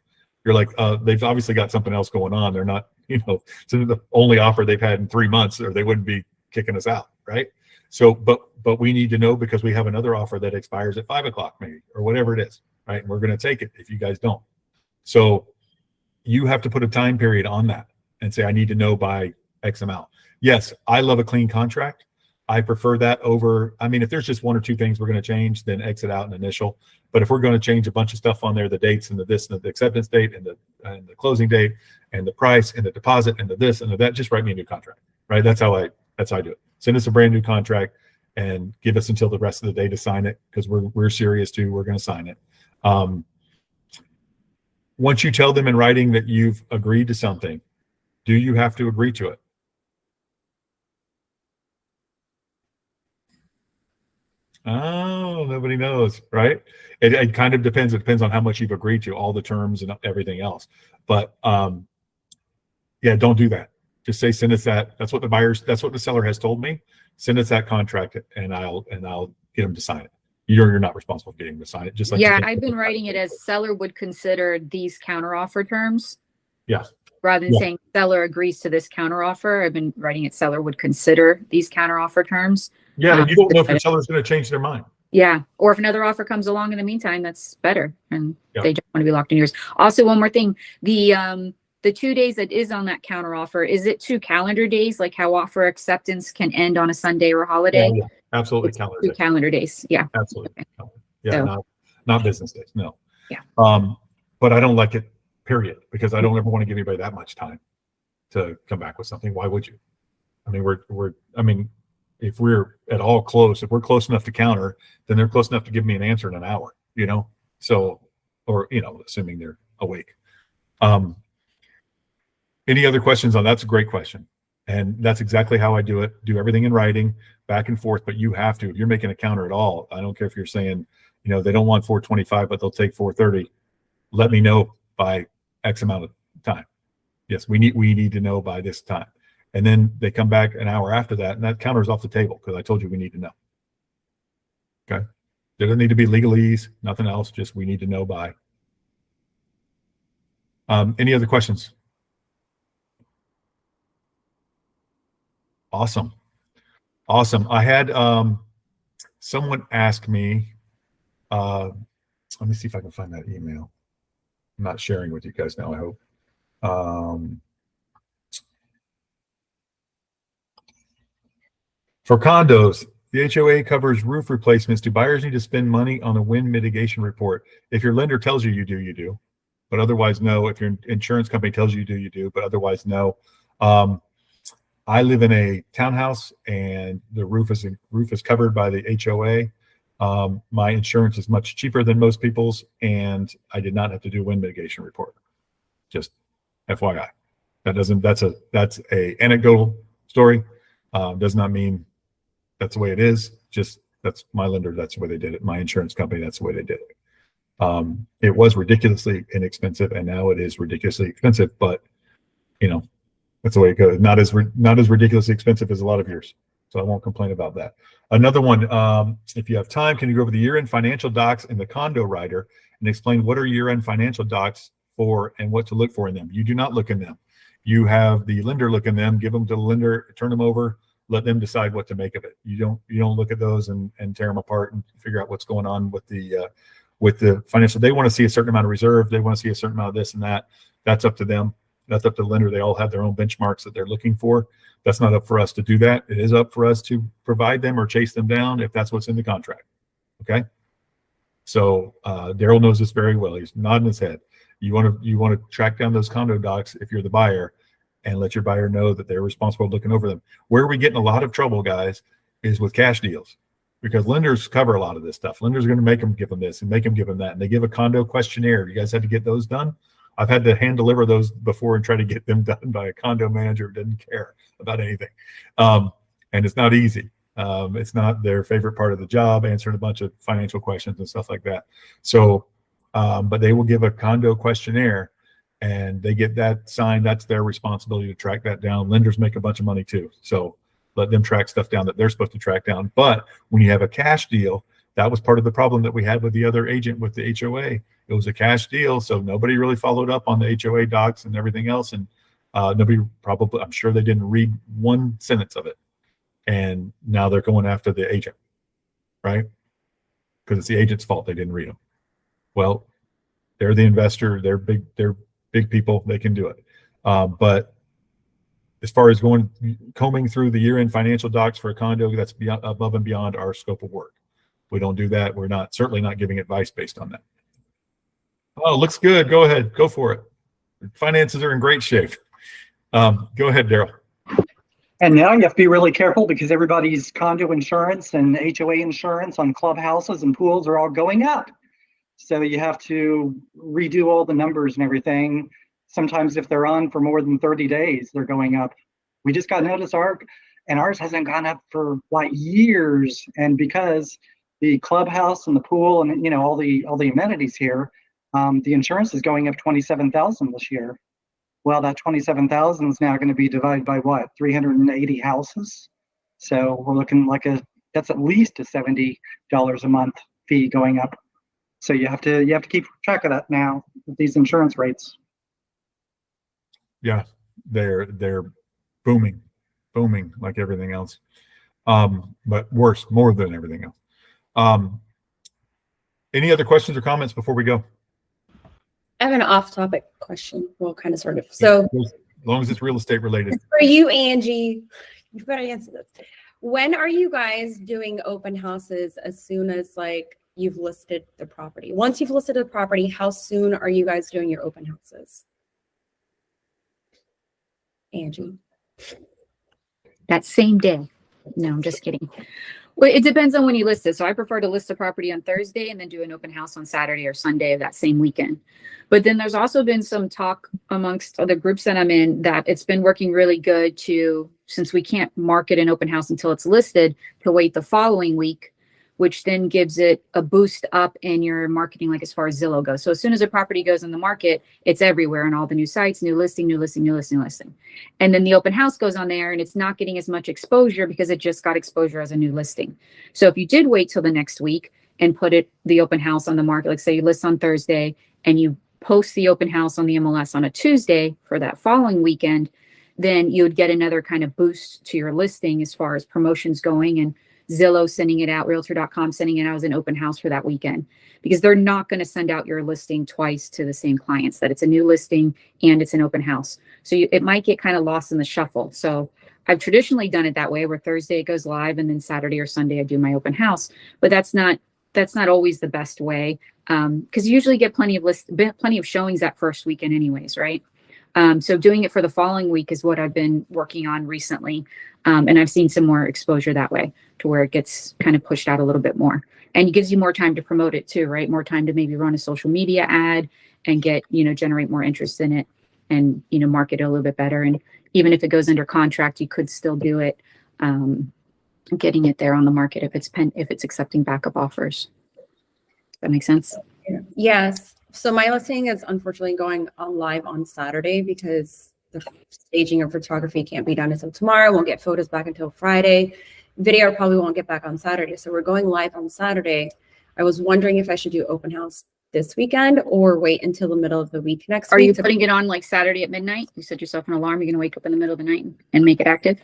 You're like, they've obviously got something else going on. They're not, so the only offer they've had in 3 months, or they wouldn't be kicking us out, right? So, but we need to know because we have another offer that expires at 5 o'clock maybe, or whatever it is, right? And we're going to take it if you guys don't. So you have to put a time period on that and say, I need to know by X amount. Yes, I love a clean contract. I prefer that over, if there's just 1 or 2 things we're going to change, then exit out and initial. But if we're going to change a bunch of stuff on there, the dates and the this and the acceptance date and the closing date and the price and the deposit and the this and the that, just write me a new contract, right? That's how I do it. Send us a brand new contract and give us until the rest of the day to sign it, because we're serious too. We're going to sign it. Once you tell them in writing that you've agreed to something, do you have to agree to it? Oh, nobody knows, right? It kind of depends. It depends on how much you've agreed to, all the terms and everything else. But yeah, don't do that. Just say, send us that. That's what the seller has told me. Send us that contract, and I'll get them to sign it. You're not responsible for getting them to sign it. Just like I've been writing it as seller would consider these counteroffer terms. Yeah. Rather than saying seller agrees to this counteroffer, I've been writing it seller would consider these counteroffer terms. Yeah, and you don't know if the seller's going to change their mind. Yeah, or if another offer comes along in the meantime, that's better, and they don't want to be locked in yours. Also, one more thing: the 2 days that is on that counter offer, is it 2 calendar days, like how offer acceptance can end on a Sunday or holiday? Yeah, absolutely, it's 2 calendar days. Yeah, absolutely. Okay. Yeah, So, not business days. No. Yeah. But I don't like it. Period, because I don't ever want to give anybody that much time to come back with something. Why would you? if we're at all close, if we're close enough to counter, then they're close enough to give me an answer in an hour, So, or, assuming they're awake. Any other questions on that's a great question. And that's exactly how I do it. Do everything in writing, back and forth, but you have to. If you're making a counter at all, I don't care if you're saying, they don't want 425, but they'll take 430. Let me know by X amount of time. Yes, we need to know by this time. And then they come back an hour after that, and that counter is off the table because I told you we need to know. Okay. There doesn't need to be legalese, nothing else. Just we need to know by. Any other questions? Awesome. I had someone ask me, let me see if I can find that email. I'm not sharing with you guys now, I hope. For condos, the HOA covers roof replacements. Do buyers need to spend money on a wind mitigation report? If your lender tells you you do, but otherwise no. If your insurance company tells you you do, but otherwise no. I live in a townhouse and the roof is covered by the HOA. My insurance is much cheaper than most people's, and I did not have to do a wind mitigation report. Just FYI. That's a anecdotal story. Does not mean that's the way it is. Just that's my lender. That's the way they did it. My insurance company. That's the way they did it. It was ridiculously inexpensive, and now it is ridiculously expensive. But that's the way it goes. Not as ridiculously expensive as a lot of yours. So I won't complain about that. Another one. If you have time, can you go over the year-end financial docs in the condo rider and explain what are year-end financial docs for and what to look for in them? You do not look in them. You have the lender look in them, give them to the lender, turn them over, let them decide what to make of it. You don't look at those and tear them apart and figure out what's going on with the financial. They want to see a certain amount of reserve. They want to see a certain amount of this and that. That's up to them. That's up to the lender. They all have their own benchmarks that they're looking for. That's not up for us to do that. It is up for us to provide them or chase them down if that's what's in the contract. Okay. So Daryl knows this very well. He's nodding his head. You want to track down those condo docs if you're the buyer and let your buyer know that they're responsible for looking over them. Where we get in a lot of trouble, guys, is with cash deals because lenders cover a lot of this stuff. Lenders are going to make them give them this and make them give them that. And they give a condo questionnaire. You guys had to get those done. I've had to hand deliver those before and try to get them done by a condo manager who doesn't care about anything. And it's not easy. It's not their favorite part of the job, answering a bunch of financial questions and stuff like that. So, but they will give a condo questionnaire and they get that signed. That's their responsibility to track that down. Lenders make a bunch of money too. So let them track stuff down that they're supposed to track down. But when you have a cash deal, that was part of the problem that we had with the other agent with the HOA. It was a cash deal, so nobody really followed up on the HOA docs and everything else. And nobody probably, I'm sure they didn't read one sentence of it. And now they're going after the agent, right? Because it's the agent's fault they didn't read them. Well, they're the investor. They're big people. They can do it. But as far as combing through the year-end financial docs for a condo, that's above and beyond our scope of work. We don't do that. We're certainly not giving advice based on that. Oh, looks good. Go ahead. Go for it. Finances are in great shape. Go ahead, Daryl. And now you have to be really careful because everybody's condo insurance and HOA insurance on clubhouses and pools are all going up. So you have to redo all the numbers and everything. Sometimes if they're on for more than 30 days, they're going up. We just got notice ours hasn't gone up for like years. And because the clubhouse and the pool and all the amenities here, the insurance is going up $27,000 this year. Well, that $27,000 is now going to be divided by what? 380 houses. So we're looking like that's at least a $70 a month fee going up. So you have to keep track of that now with these insurance rates. Yeah, they're booming like everything else. But worse, more than everything else. Any other questions or comments before we go? I have an off-topic question. Well, kind of, sort of. So, as long as it's real estate related. For you, Angie, you've got to answer this. When are you guys doing open houses as soon as you've listed the property? Once you've listed the property, how soon are you guys doing your open houses? Angie. That same day. No, I'm just kidding. Well, it depends on when you list it. So I prefer to list a property on Thursday and then do an open house on Saturday or Sunday of that same weekend. But then there's also been some talk amongst other groups that I'm in that it's been working really good to, since we can't market an open house until it's listed, to wait the following week, which then gives it a boost up in your marketing, like as far as Zillow goes. So as soon as a property goes on the market, it's everywhere on all the new sites, new listing, new listing, new listing, new listing. And then the open house goes on there and it's not getting as much exposure because it just got exposure as a new listing. So if you did wait till the next week and put the open house on the market, like say you list on Thursday and you post the open house on the MLS on a Tuesday for that following weekend, then you would get another kind of boost to your listing as far as promotions going, and Zillow sending it out, realtor.com sending it out as an open house for that weekend, because they're not going to send out your listing twice to the same clients, that it's a new listing and it's an open house. So it might get kind of lost in the shuffle. So I've traditionally done it that way, where Thursday it goes live and then Saturday or Sunday I do my open house, but that's not always the best way. Because you usually get plenty of showings that first weekend anyways, right? So doing it for the following week is what I've been working on recently. And I've seen some more exposure that way, to where it gets kind of pushed out a little bit more. And it gives you more time to promote it too, right? More time to maybe run a social media ad and get, generate more interest in it and, market it a little bit better. And even if it goes under contract, you could still do it, getting it there on the market if it's accepting backup offers. Does that make sense? Yes. So my listing is unfortunately going on live on Saturday because the staging of photography can't be done until tomorrow. Won't get photos back until Friday. Video probably won't get back on Saturday. So we're going live on Saturday. I was wondering if I should do open house this weekend or wait until the middle of the week next Are week. you putting it on like Saturday at midnight? You set yourself an alarm. You're going to wake up in the middle of the night and make it active?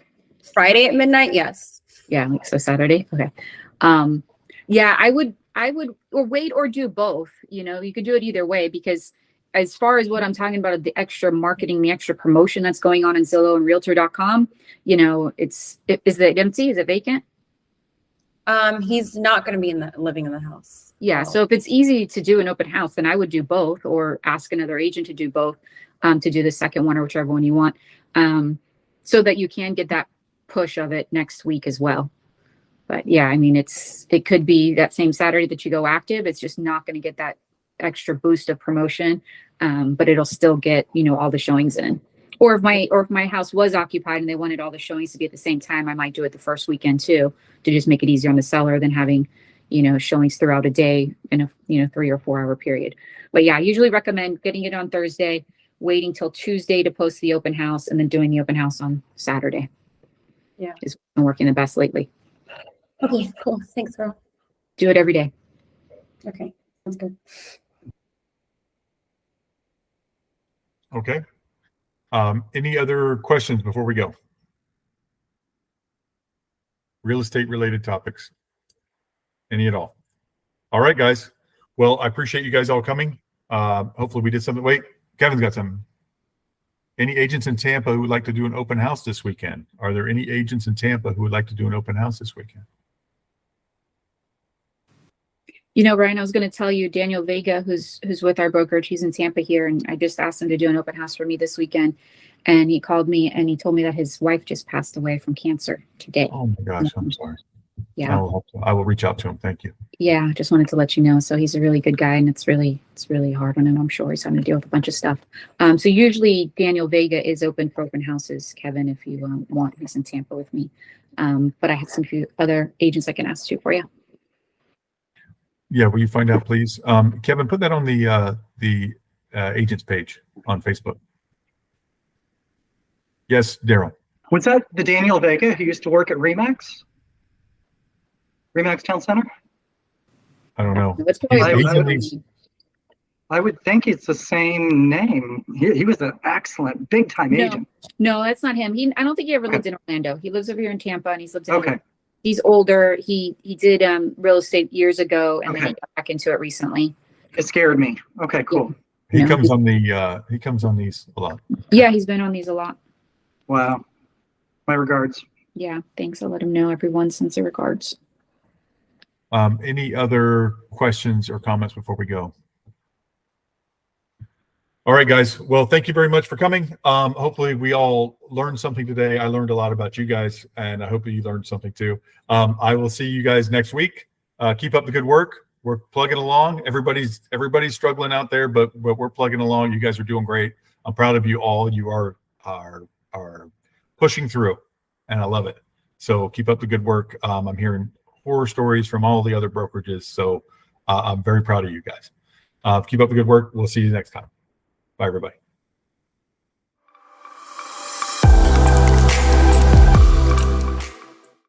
Friday at midnight? Yes. Yeah. So Saturday. Okay. Yeah, I would or wait or do both. You could do it either way, because as far as what I'm talking about, the extra marketing, the extra promotion that's going on in Zillow and realtor.com, is it empty? Is it vacant? He's not going to be living in the house. Yeah. No. So if it's easy to do an open house, then I would do both, or ask another agent to do both, to do the second one or whichever one you want, so that you can get that push of it next week as well. But yeah, I mean, it could be that same Saturday that you go active. It's just not going to get that extra boost of promotion, but it'll still get, all the showings in. Or if my house was occupied and they wanted all the showings to be at the same time, I might do it the first weekend too, to just make it easier on the seller than having, showings throughout a day in a 3 or 4 hour period. But yeah, I usually recommend getting it on Thursday, waiting till Tuesday to post the open house, and then doing the open house on Saturday. Yeah. It's been working the best lately. Okay, cool. Thanks, girl. Do it every day. Okay, sounds good. Okay. Any other questions before we go? Real estate related topics? Any at all? All right, guys. Well, I appreciate you guys all coming. Hopefully we did something. Wait, Kevin's got something. Any agents in Tampa who would like to do an open house this weekend? Are there any agents in Tampa who would like to do an open house this weekend? Ryan, I was going to tell you, Daniel Vega, who's with our brokerage, he's in Tampa here, and I just asked him to do an open house for me this weekend. And he called me and he told me that his wife just passed away from cancer today. Oh my gosh, I'm sorry. Yeah. I will reach out to him. Thank you. Yeah, just wanted to let you know. So he's a really good guy, and it's really hard on him. I'm sure he's having to deal with a bunch of stuff. So usually Daniel Vega is open for open houses, Kevin, if you want. He's in Tampa with me. But I have some few other agents I can ask too for you. Yeah, will you find out, please? Kevin, put that on the agents page on Facebook. Yes, Daryl. Was that the Daniel Vega who used to work at Remax Town Center? I don't know. That's probably He's in these- I would think it's the same name. He was an excellent big time agent. No, that's not him. I don't think he ever lived in Orlando. He lives over here in Tampa, and he's lived in Okay. He's older. He did real estate years ago, and then Okay. he got back into it recently. It scared me. Okay, cool. He No. comes on these a lot. Yeah, he's been on these a lot. Wow. My regards. Yeah, thanks. I'll let him know. Everyone sends their regards. Any other questions or comments before we go? All right, guys. Well, thank you very much for coming. Hopefully we all learned something today. I learned a lot about you guys, and I hope that you learned something too. I will see you guys next week. Keep up the good work. We're plugging along. Everybody's struggling out there, but we're plugging along. You guys are doing great. I'm proud of you all. You are pushing through, and I love it. So keep up the good work. I'm hearing horror stories from all the other brokerages, so I'm very proud of you guys. Keep up the good work. We'll see you next time. Bye, everybody.